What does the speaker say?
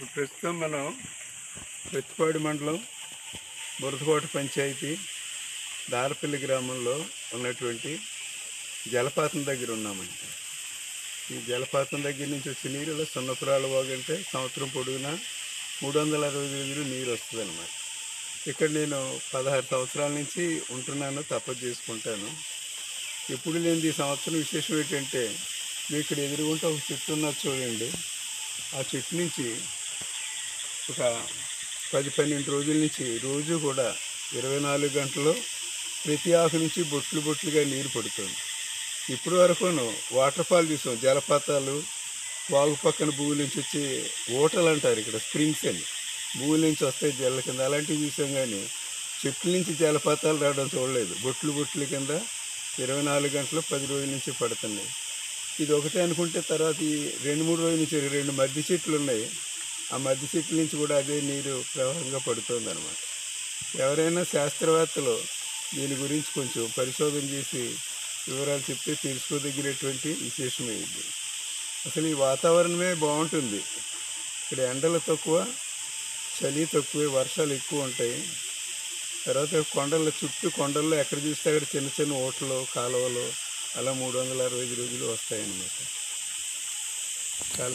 ఇప్పుడు ప్రస్తుతం మనం ప్రతిపాడు మండలం బురదకోట పంచాయతీ దారపల్లి గ్రామంలో ఉన్నటువంటి జలపాతం దగ్గర ఉన్నామండి. ఈ జలపాతం దగ్గర నుంచి వచ్చే నీరులో సున్నపురాల వాగంటే సంవత్సరం పొడుగునా 360 రోజులు నీరు వస్తుంది అన్నమాట. ఇక్కడ నేను 16 సంవత్సరాల నుంచి ఉంటున్నాను, తపస్సు చేసుకుంటాను. ఎప్పుడు లేని ఈ సంవత్సరం విశేషం ఏంటంటే, మీ ఇక్కడ ఎదురుగుంటే ఒక చెట్టు ఉన్నది చూడండి. ఆ చెట్టు నుంచి ఒక 10-12 రోజుల నుంచి రోజు కూడా 24 గంటలు ప్రతి ఆకు నుంచి బొట్లు బొట్లుగా నీరు పడుతుంది. ఇప్పటి వరకును వాటర్ ఫాల్ చూసాం, జలపాతాలు, వాగు పక్కన భూమి నుంచి వచ్చి ఓటలు అంటారు ఇక్కడ, స్ప్రింగ్స్ అని భూమి నుంచి వస్తాయి జల్ల కింద, అలాంటివి చూసాం. కానీ చెట్ల నుంచి జలపాతాలు రావడం చూడలేదు. బొట్లు బొట్లు కింద 24 గంటలు 10 రోజుల నుంచి పడుతున్నాయి. ఇది ఒకటే అనుకుంటే తర్వాత ఈ 2-3 రోజుల నుంచి 2 మద్ది చెట్లు ఉన్నాయి. ఆ మద్ది చెట్ల నుంచి కూడా అదే నీరు ప్రవాహంగా పడుతుంది అన్నమాట. ఎవరైనా శాస్త్రవేత్తలు దీని గురించి కొంచెం పరిశోధన చేసి వివరాలు చెప్తే తెలుసుకోదగినటువంటి విశేషమే ఇది. అసలు ఈ వాతావరణమే బాగుంటుంది. ఇక్కడ ఎండలు తక్కువ, చలి తక్కువే, వర్షాలు ఎక్కువ ఉంటాయి. తర్వాత చుట్టూ కొండల్లో ఎక్కడ చూస్తే అక్కడ చిన్న చిన్న ఓటలు, కాలువలు అలా 365 రోజులు వస్తాయన్నమాట. చాలా